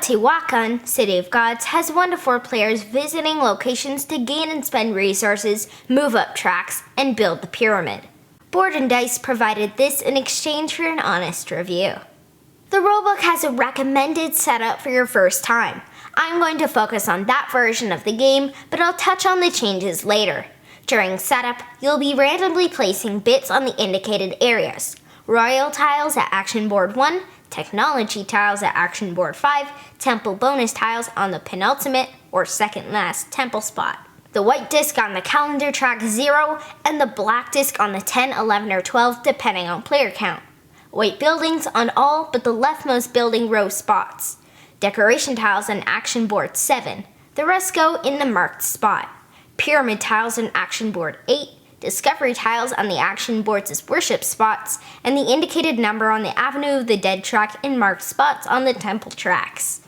Teotihuacan, City of Gods, has 1 to 4 players visiting locations to gain and spend resources, move up tracks, and build the pyramid. Board and Dice provided this in exchange for an honest review. The rulebook has a recommended setup for your first time. I'm going to focus on that version of the game, but I'll touch on the changes later. During setup, you'll be randomly placing bits on the indicated areas. Royal tiles at Action Board 1, Technology tiles at Action Board 5, Temple bonus tiles on the penultimate or second last temple spot. The white disc on the calendar track 0, and the black disc on the 10, 11, or 12 depending on player count. White buildings on all but the leftmost building row spots. Decoration tiles on Action Board 7. The rest go in the marked spot. Pyramid tiles on Action Board 8. Discovery tiles on the Action Boards as worship spots. And the indicated number on the Avenue of the Dead track in marked spots on the temple tracks.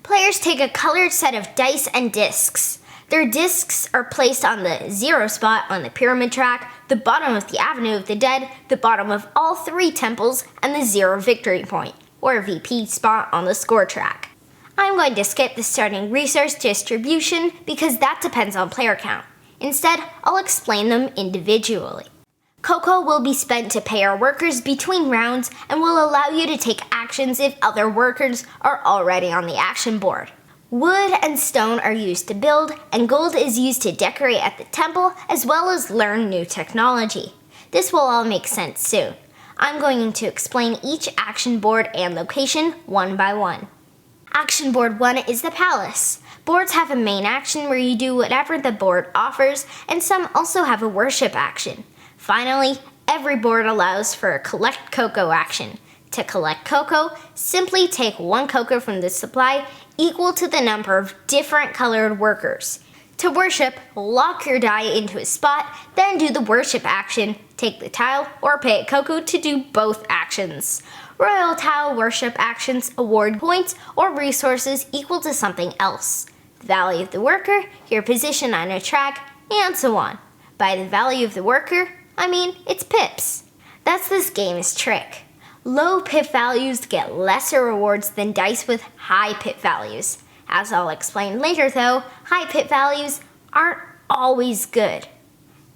Players take a colored set of dice and discs. Their discs are placed on the 0 spot on the pyramid track, the bottom of the Avenue of the Dead, the bottom of all 3 temples, and the 0 victory point, or VP spot on the score track. I'm going to skip the starting resource distribution because that depends on player count. Instead, I'll explain them individually. Cocoa will be spent to pay our workers between rounds and will allow you to take actions if other workers are already on the action board. Wood and stone are used to build, and gold is used to decorate at the temple as well as learn new technology. This will all make sense soon. I'm going to explain each action board and location one by one. Action Board 1 is the palace. Boards have a main action where you do whatever the board offers, and some also have a worship action. Finally, every board allows for a collect cocoa action. To collect cocoa, simply take 1 cocoa from the supply equal to the number of different colored workers. To worship, lock your die into a spot, then do the worship action, take the tile, or pay a cocoa to do both actions. Royal tile worship actions award points or resources equal to something else. The value of the worker, your position on a track, and so on. By the value of the worker, I mean it's pips. That's this game's trick. Low pip values get lesser rewards than dice with high pip values. As I'll explain later though, high pip values aren't always good.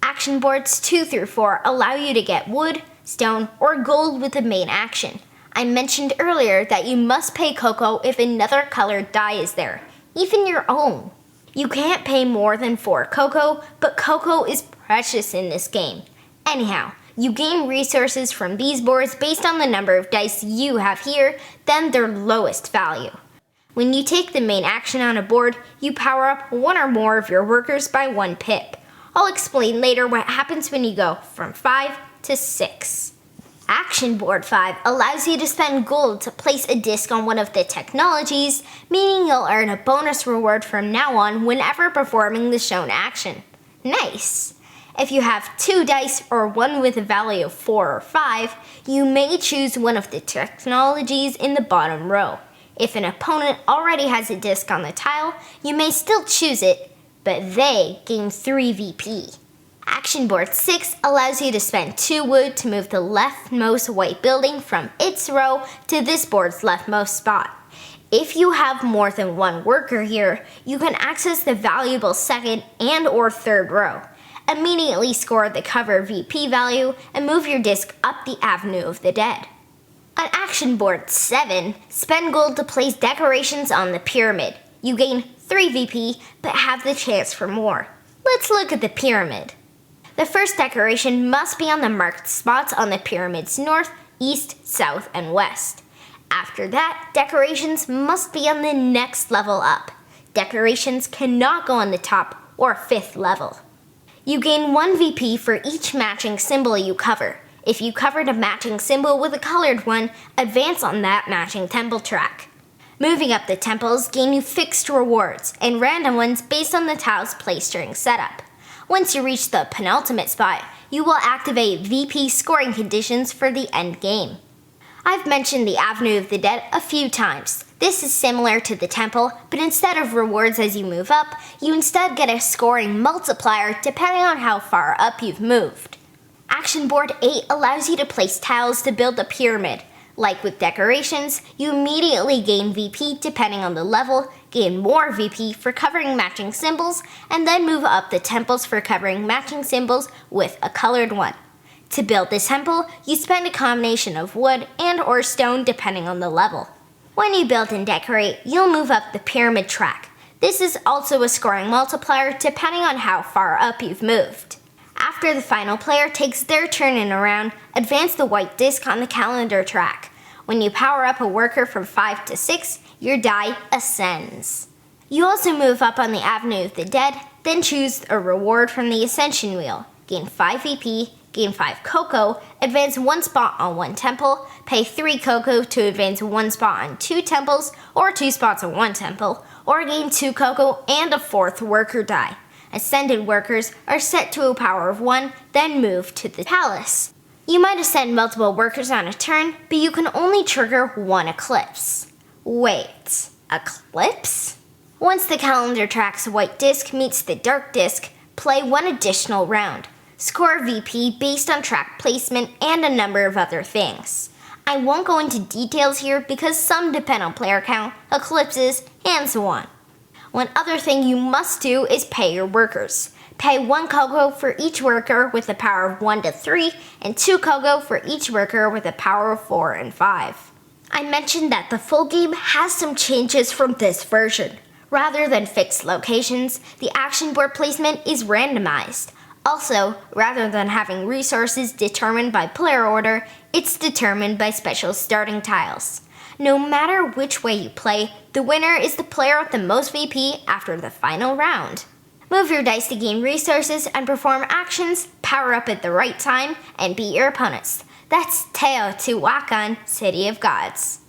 Action boards 2 through 4 allow you to get wood, stone, or gold with the main action. I mentioned earlier that you must pay cocoa if another colored die is there, even your own. You can't pay more than 4 cocoa, but cocoa is precious in this game. Anyhow, you gain resources from these boards based on the number of dice you have here, then their lowest value. When you take the main action on a board, you power up 1 or more of your workers by 1 pip. I'll explain later what happens when you go from 5 to 6. Action Board 5 allows you to spend gold to place a disc on one of the technologies, meaning you'll earn a bonus reward from now on whenever performing the shown action. Nice! If you have 2 dice or 1 with a value of 4 or 5, you may choose one of the technologies in the bottom row. If an opponent already has a disc on the tile, you may still choose it, but they gain 3 VP. Action Board 6 allows you to spend 2 wood to move the leftmost white building from its row to this board's leftmost spot. If you have more than 1 worker here, you can access the valuable second and or third row. Immediately score the cover VP value and move your disc up the Avenue of the Dead. On Action Board 7, spend gold to place decorations on the pyramid. You gain 3 VP, but have the chance for more. Let's look at the pyramid. The first decoration must be on the marked spots on the pyramid's north, east, south, and west. After that, decorations must be on the next level up. Decorations cannot go on the top or 5th level. You gain 1 VP for each matching symbol you cover. If you covered a matching symbol with a colored one, advance on that matching temple track. Moving up the temples gain you fixed rewards and random ones based on the tiles placed during setup. Once you reach the penultimate spot, you will activate VP scoring conditions for the end game. I've mentioned the Avenue of the Dead a few times. This is similar to the temple, but instead of rewards as you move up, you instead get a scoring multiplier depending on how far up you've moved. Action Board 8 allows you to place tiles to build a pyramid. Like with decorations, you immediately gain VP depending on the level, gain more VP for covering matching symbols, and then move up the temples for covering matching symbols with a colored one. To build this temple, you spend a combination of wood and or stone depending on the level. When you build and decorate, you'll move up the pyramid track. This is also a scoring multiplier depending on how far up you've moved. After the final player takes their turn in a round, advance the white disc on the calendar track. When you power up a worker from 5 to 6, your die ascends. You also move up on the Avenue of the Dead, then choose a reward from the Ascension Wheel. Gain 5 VP, gain 5 Cocoa, advance 1 spot on 1 temple, pay 3 Cocoa to advance 1 spot on 2 temples, or 2 spots on 1 temple, or gain 2 Cocoa and a 4th worker die. Ascended workers are set to a power of 1, then move to the palace. You might ascend multiple workers on a turn, but you can only trigger 1 eclipse. Wait, eclipse? Once the calendar track's white disc meets the dark disc, play 1 additional round. Score VP based on track placement and a number of other things. I won't go into details here because some depend on player count, eclipses, and so on. One other thing you must do is pay your workers. Pay 1 Cocoa for each worker with a power of 1 to 3, and 2 Cocoa for each worker with a power of 4 and 5. I mentioned that the full game has some changes from this version. Rather than fixed locations, the action board placement is randomized. Also, rather than having resources determined by player order, it's determined by special starting tiles. No matter which way you play, the winner is the player with the most VP after the final round. Move your dice to gain resources and perform actions, power up at the right time, and beat your opponents. That's Teotihuacan, City of Gods.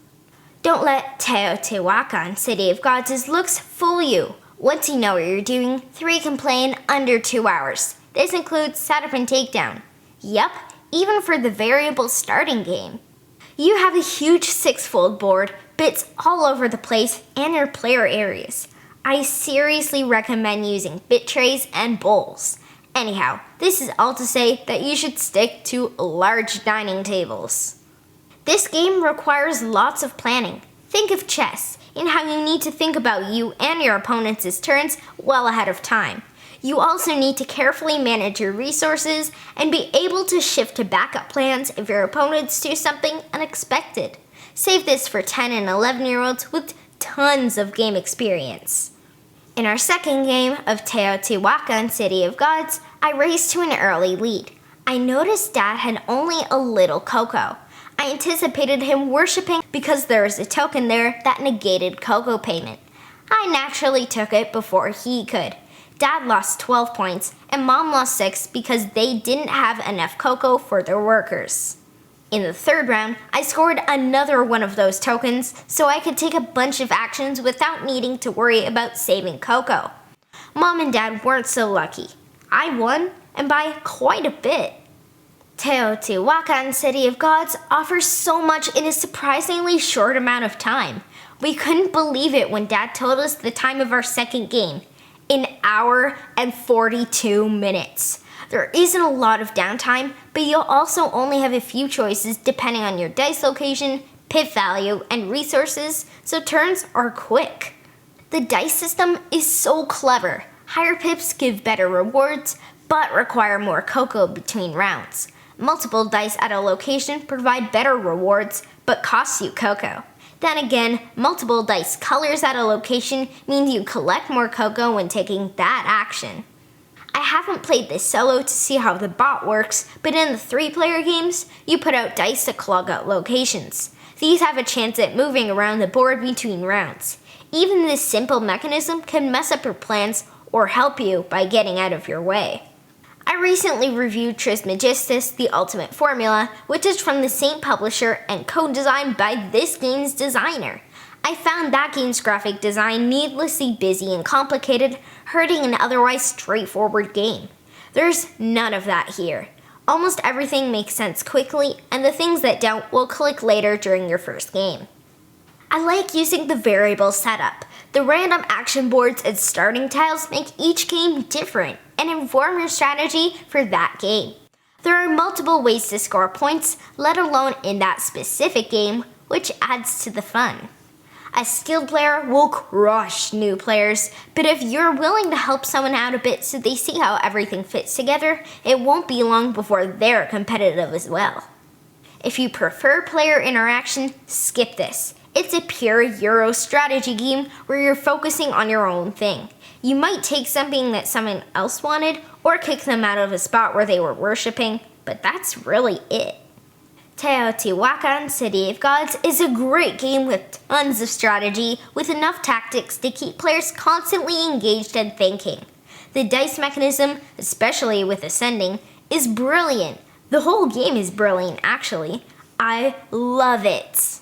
Don't let Teotihuacan, City of Gods' looks fool you. Once you know what you're doing, 3 can play in under 2 hours. This includes setup and takedown. Yup, even for the variable starting game. You have a huge 6-fold board, bits all over the place, and your player areas. I seriously recommend using bit trays and bowls. Anyhow, this is all to say that you should stick to large dining tables. This game requires lots of planning. Think of chess, in how you need to think about you and your opponent's turns well ahead of time. You also need to carefully manage your resources and be able to shift to backup plans if your opponents do something unexpected. Save this for 10 and 11-year-olds with tons of game experience. In our second game of Teotihuacan, City of Gods, I raced to an early lead. I noticed Dad had only a little Cocoa. I anticipated him worshipping because there was a token there that negated Cocoa payment. I naturally took it before he could. Dad lost 12 points, and Mom lost 6 because they didn't have enough Cocoa for their workers. In the third round, I scored another one of those tokens so I could take a bunch of actions without needing to worry about saving Cocoa. Mom and Dad weren't so lucky. I won, and by quite a bit. Teotihuacan, City of Gods offers so much in a surprisingly short amount of time. We couldn't believe it when Dad told us the time of our second game. 1 hour and 42 minutes. There isn't a lot of downtime, but you'll also only have a few choices depending on your dice location, pip value, and resources, so turns are quick. The dice system is so clever. Higher pips give better rewards, but require more Cocoa between rounds. Multiple dice at a location provide better rewards, but cost you Cocoa. Then again, multiple dice colors at a location means you collect more Cocoa when taking that action. I haven't played this solo to see how the bot works, but in the 3-player games, you put out dice to clog out locations. These have a chance at moving around the board between rounds. Even this simple mechanism can mess up your plans or help you by getting out of your way. I recently reviewed Trismegistus: The Ultimate Formula, which is from the same publisher and co-designed by this game's designer. I found that game's graphic design needlessly busy and complicated, hurting an otherwise straightforward game. There's none of that here. Almost everything makes sense quickly, and the things that don't will click later during your first game. I like using the variable setup. The random action boards and starting tiles make each game different and inform your strategy for that game. There are multiple ways to score points, let alone in that specific game, which adds to the fun. A skilled player will crush new players, but if you're willing to help someone out a bit so they see how everything fits together, it won't be long before they're competitive as well. If you prefer player interaction, skip this. It's a pure Euro strategy game where you're focusing on your own thing. You might take something that someone else wanted or kick them out of a spot where they were worshipping, but that's really it. Teotihuacan City of Gods is a great game with tons of strategy, with enough tactics to keep players constantly engaged and thinking. The dice mechanism, especially with ascending, is brilliant. The whole game is brilliant, actually. I love it.